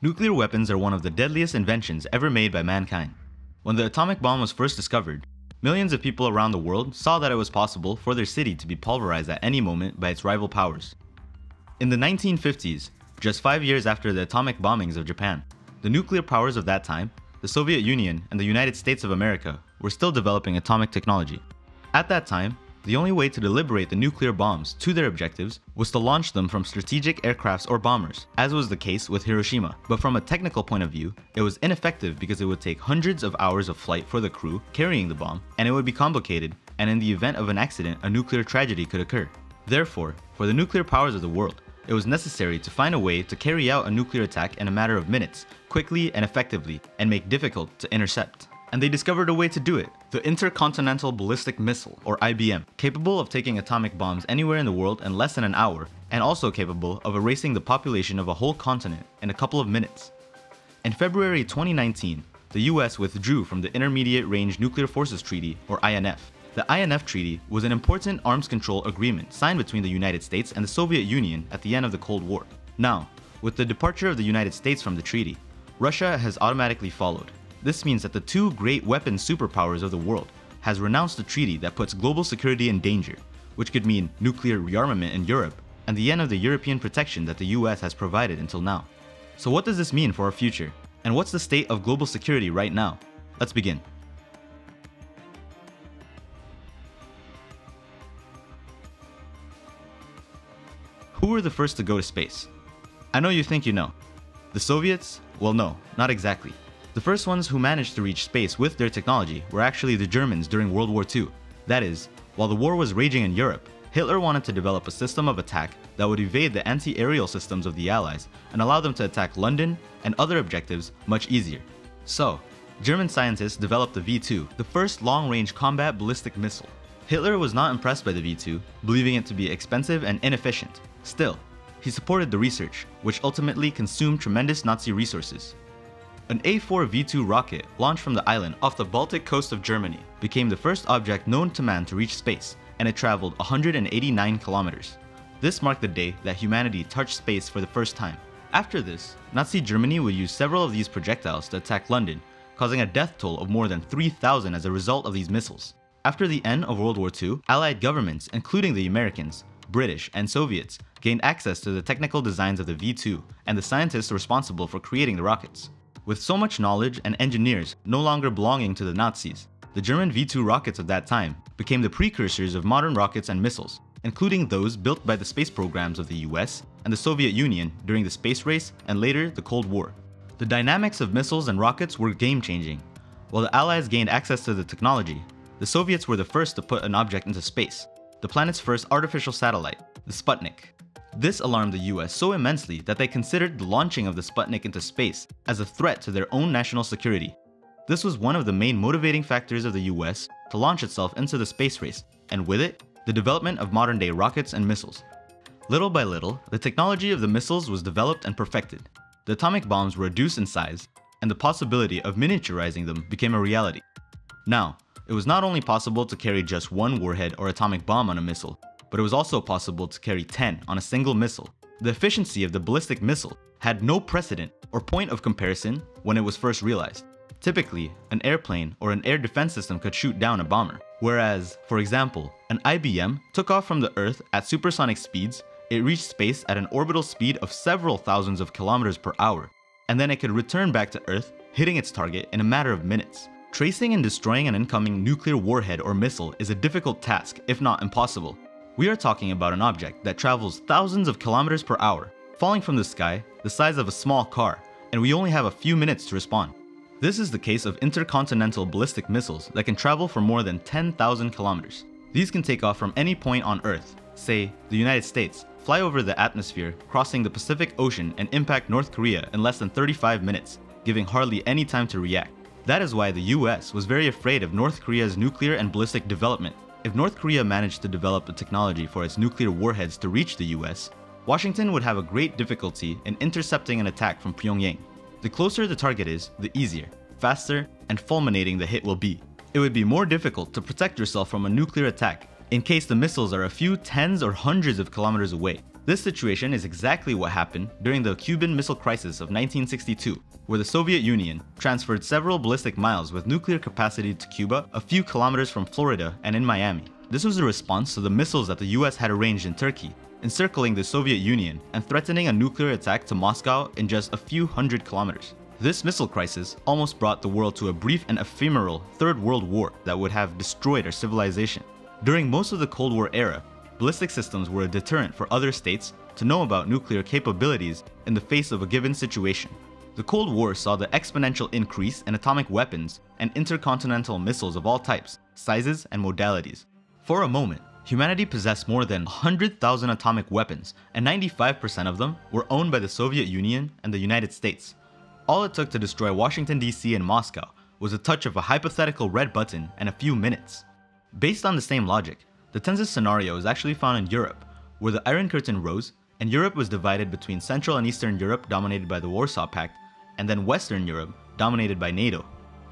Nuclear weapons are one of the deadliest inventions ever made by mankind. When the atomic bomb was first discovered, millions of people around the world saw that it was possible for their city to be pulverized at any moment by its rival powers. In the 1950s, just 5 years after the atomic bombings of Japan, the nuclear powers of that time, the Soviet Union and the United States of America, were still developing atomic technology. At that time, the only way to deliberate the nuclear bombs to their objectives was to launch them from strategic aircrafts or bombers, as was the case with Hiroshima. But from a technical point of view, it was ineffective because it would take hundreds of hours of flight for the crew carrying the bomb, and it would be complicated, and in the event of an accident, a nuclear tragedy could occur. Therefore, for the nuclear powers of the world, it was necessary to find a way to carry out a nuclear attack in a matter of minutes, quickly and effectively, and make difficult to intercept. And they discovered a way to do it, the intercontinental ballistic missile, or IBM, capable of taking atomic bombs anywhere in the world in less than an hour, and also capable of erasing the population of a whole continent in a couple of minutes. In February 2019, the US withdrew from the Intermediate Range Nuclear Forces Treaty, or INF. The INF Treaty was an important arms control agreement signed between the United States and the Soviet Union at the end of the Cold War. Now, with the departure of the United States from the treaty, Russia has automatically followed. This means that the two great weapons superpowers of the world has renounced a treaty that puts global security in danger, which could mean nuclear rearmament in Europe and the end of the European protection that the US has provided until now. So what does this mean for our future? And what's the state of global security right now? Let's begin. Who were the first to go to space? I know you think you know. The Soviets? Well, no, not exactly. The first ones who managed to reach space with their technology were actually the Germans during World War II. That is, while the war was raging in Europe, Hitler wanted to develop a system of attack that would evade the anti-aerial systems of the Allies and allow them to attack London and other objectives much easier. So, German scientists developed the V2, the first long-range combat ballistic missile. Hitler was not impressed by the V2, believing it to be expensive and inefficient. Still, he supported the research, which ultimately consumed tremendous Nazi resources. An A4 V2 rocket launched from the island off the Baltic coast of Germany became the first object known to man to reach space, and it traveled 189 kilometers. This marked the day that humanity touched space for the first time. After this, Nazi Germany would use several of these projectiles to attack London, causing a death toll of more than 3,000 as a result of these missiles. After the end of World War II, Allied governments, including the Americans, British, and Soviets, gained access to the technical designs of the V2 and the scientists responsible for creating the rockets. With so much knowledge and engineers no longer belonging to the Nazis, the German V2 rockets of that time became the precursors of modern rockets and missiles, including those built by the space programs of the US and the Soviet Union during the space race and later the Cold War. The dynamics of missiles and rockets were game-changing. While the Allies gained access to the technology, the Soviets were the first to put an object into space, the planet's first artificial satellite, the Sputnik. This alarmed the US so immensely that they considered the launching of the Sputnik into space as a threat to their own national security. This was one of the main motivating factors of the US to launch itself into the space race, and with it, the development of modern-day rockets and missiles. Little by little, the technology of the missiles was developed and perfected. The atomic bombs were reduced in size, and the possibility of miniaturizing them became a reality. Now, it was not only possible to carry just one warhead or atomic bomb on a missile, but it was also possible to carry 10 on a single missile. The efficiency of the ballistic missile had no precedent or point of comparison when it was first realized. Typically, an airplane or an air defense system could shoot down a bomber, whereas, for example, an IBM took off from the Earth at supersonic speeds, it reached space at an orbital speed of several thousands of kilometers per hour, and then it could return back to Earth, hitting its target in a matter of minutes. Tracing and destroying an incoming nuclear warhead or missile is a difficult task, if not impossible. We are talking about an object that travels thousands of kilometers per hour, falling from the sky the size of a small car, and we only have a few minutes to respond. This is the case of intercontinental ballistic missiles that can travel for more than 10,000 kilometers. These can take off from any point on Earth, say the United States, fly over the atmosphere, crossing the Pacific Ocean and impact North Korea in less than 35 minutes, giving hardly any time to react. That is why the US was very afraid of North Korea's nuclear and ballistic development. If North Korea managed to develop a technology for its nuclear warheads to reach the US, Washington would have a great difficulty in intercepting an attack from Pyongyang. The closer the target is, the easier, faster, and fulminating the hit will be. It would be more difficult to protect yourself from a nuclear attack in case the missiles are a few tens or hundreds of kilometers away. This situation is exactly what happened during the Cuban Missile Crisis of 1962, where the Soviet Union transferred several ballistic miles with nuclear capacity to Cuba a few kilometers from Florida and in Miami. This was a response to the missiles that the US had arranged in Turkey, encircling the Soviet Union and threatening a nuclear attack to Moscow in just a few hundred kilometers. This missile crisis almost brought the world to a brief and ephemeral Third World War that would have destroyed our civilization. During most of the Cold War era, ballistic systems were a deterrent for other states to know about nuclear capabilities in the face of a given situation. The Cold War saw the exponential increase in atomic weapons and intercontinental missiles of all types, sizes, and modalities. For a moment, humanity possessed more than 100,000 atomic weapons, and 95% of them were owned by the Soviet Union and the United States. All it took to destroy Washington, D.C. and Moscow was a touch of a hypothetical red button and a few minutes. Based on the same logic, the Tenz's scenario is actually found in Europe, where the Iron Curtain rose and Europe was divided between Central and Eastern Europe dominated by the Warsaw Pact, and then Western Europe dominated by NATO.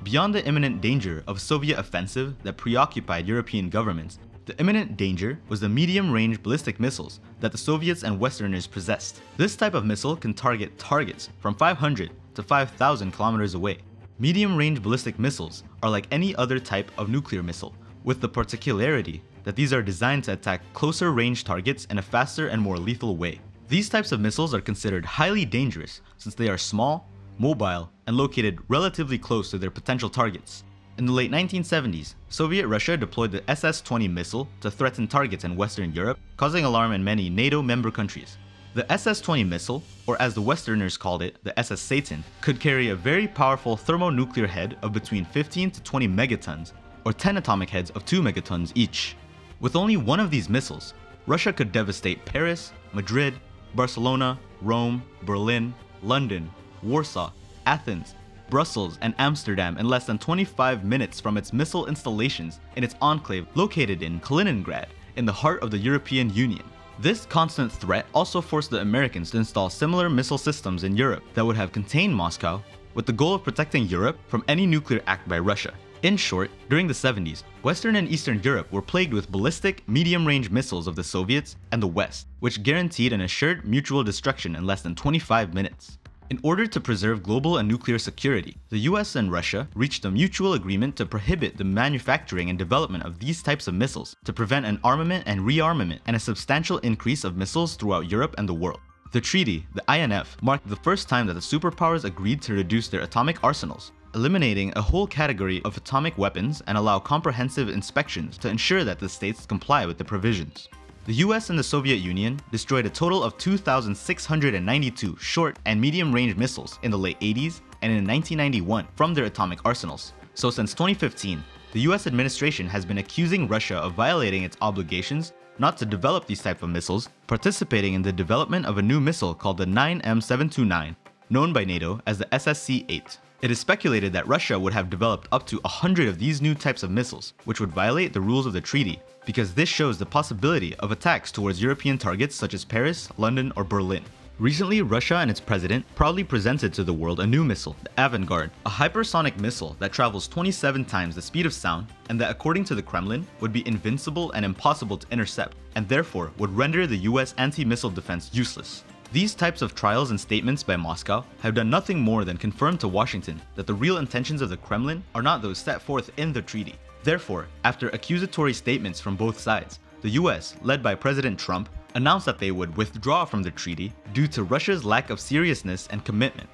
Beyond the imminent danger of a Soviet offensive that preoccupied European governments, the imminent danger was the medium-range ballistic missiles that the Soviets and Westerners possessed. This type of missile can target targets from 500 to 5,000 kilometers away. Medium-range ballistic missiles are like any other type of nuclear missile, with the particularity that these are designed to attack closer range targets in a faster and more lethal way. These types of missiles are considered highly dangerous since they are small, mobile, and located relatively close to their potential targets. In the late 1970s, Soviet Russia deployed the SS-20 missile to threaten targets in Western Europe, causing alarm in many NATO member countries. The SS-20 missile, or as the Westerners called it, the SS Satan, could carry a very powerful thermonuclear head of between 15 to 20 megatons, or 10 atomic heads of 2 megatons each. With only one of these missiles, Russia could devastate Paris, Madrid, Barcelona, Rome, Berlin, London, Warsaw, Athens, Brussels, and Amsterdam in less than 25 minutes from its missile installations in its enclave located in Kaliningrad, in the heart of the European Union. This constant threat also forced the Americans to install similar missile systems in Europe that would have contained Moscow, with the goal of protecting Europe from any nuclear act by Russia. In short, during the 70s, Western and Eastern Europe were plagued with ballistic, medium-range missiles of the Soviets and the West, which guaranteed an assured mutual destruction in less than 25 minutes. In order to preserve global and nuclear security, the US and Russia reached a mutual agreement to prohibit the manufacturing and development of these types of missiles to prevent an armament and rearmament and a substantial increase of missiles throughout Europe and the world. The treaty, the INF, marked the first time that the superpowers agreed to reduce their atomic arsenals, eliminating a whole category of atomic weapons and allow comprehensive inspections to ensure that the states comply with the provisions. The US and the Soviet Union destroyed a total of 2,692 short and medium-range missiles in the late 80s and in 1991 from their atomic arsenals. So since 2015, the US administration has been accusing Russia of violating its obligations not to develop these type of missiles, participating in the development of a new missile called the 9M729, known by NATO as the SSC-8. It is speculated that Russia would have developed up to 100 of these new types of missiles, which would violate the rules of the treaty, because this shows the possibility of attacks towards European targets such as Paris, London, or Berlin. Recently, Russia and its president proudly presented to the world a new missile, the Avangard, a hypersonic missile that travels 27 times the speed of sound and that, according to the Kremlin, would be invincible and impossible to intercept, and therefore would render the US anti-missile defense useless. These types of trials and statements by Moscow have done nothing more than confirm to Washington that the real intentions of the Kremlin are not those set forth in the treaty. Therefore, after accusatory statements from both sides, the US, led by President Trump, announced that they would withdraw from the treaty due to Russia's lack of seriousness and commitment.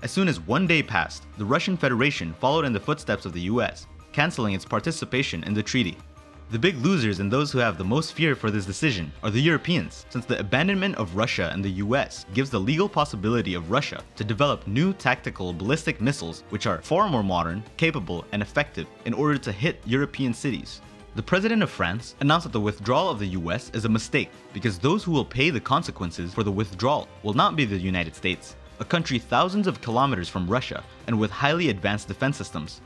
As soon as one day passed, the Russian Federation followed in the footsteps of the US, canceling its participation in the treaty. The big losers and those who have the most fear for this decision are the Europeans, since the abandonment of Russia and the US gives the legal possibility of Russia to develop new tactical ballistic missiles which are far more modern, capable, and effective in order to hit European cities. The president of France announced that the withdrawal of the US is a mistake because those who will pay the consequences for the withdrawal will not be the United States, a country thousands of kilometers from Russia and with highly advanced defense systems.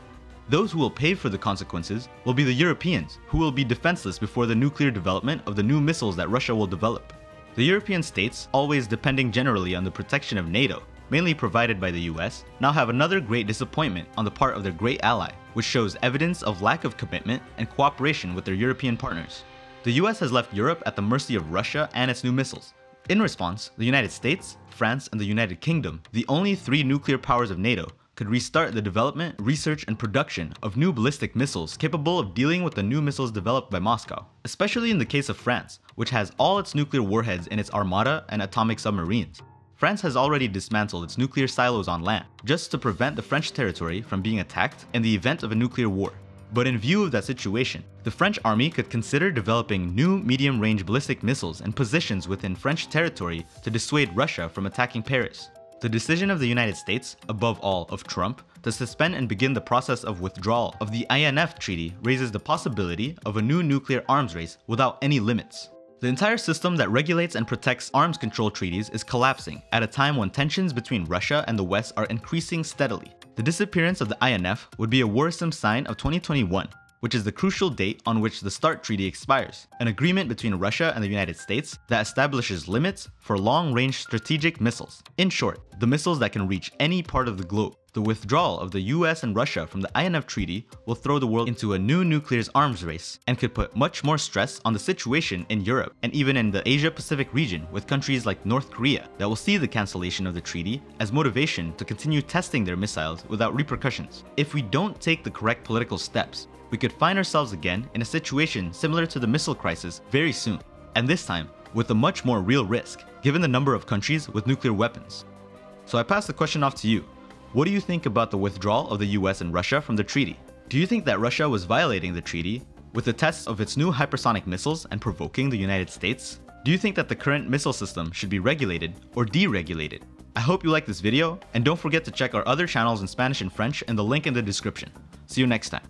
Those who will pay for the consequences will be the Europeans, who will be defenseless before the nuclear development of the new missiles that Russia will develop. The European states, always depending generally on the protection of NATO, mainly provided by the US, now have another great disappointment on the part of their great ally, which shows evidence of lack of commitment and cooperation with their European partners. The US has left Europe at the mercy of Russia and its new missiles. In response, the United States, France, and the United Kingdom, the only 3 nuclear powers of NATO, could restart the development, research, and production of new ballistic missiles capable of dealing with the new missiles developed by Moscow, especially in the case of France, which has all its nuclear warheads in its armada and atomic submarines. France has already dismantled its nuclear silos on land, just to prevent the French territory from being attacked in the event of a nuclear war. But in view of that situation, the French army could consider developing new medium-range ballistic missiles and positions within French territory to dissuade Russia from attacking Paris. The decision of the United States, above all of Trump, to suspend and begin the process of withdrawal of the INF Treaty raises the possibility of a new nuclear arms race without any limits. The entire system that regulates and protects arms control treaties is collapsing at a time when tensions between Russia and the West are increasing steadily. The disappearance of the INF would be a worrisome sign of 2021, which is the crucial date on which the START Treaty expires, an agreement between Russia and the United States that establishes limits for long-range strategic missiles. In short, the missiles that can reach any part of the globe. The withdrawal of the US and Russia from the INF Treaty will throw the world into a new nuclear arms race and could put much more stress on the situation in Europe and even in the Asia-Pacific region with countries like North Korea that will see the cancellation of the treaty as motivation to continue testing their missiles without repercussions. If we don't take the correct political steps, we could find ourselves again in a situation similar to the missile crisis very soon, and this time with a much more real risk given the number of countries with nuclear weapons. So I pass the question off to you. What do you think about the withdrawal of the US and Russia from the treaty? Do you think that Russia was violating the treaty with the tests of its new hypersonic missiles and provoking the United States? Do you think that the current missile system should be regulated or deregulated? I hope you liked this video, and don't forget to check our other channels in Spanish and French and the link in the description. See you next time.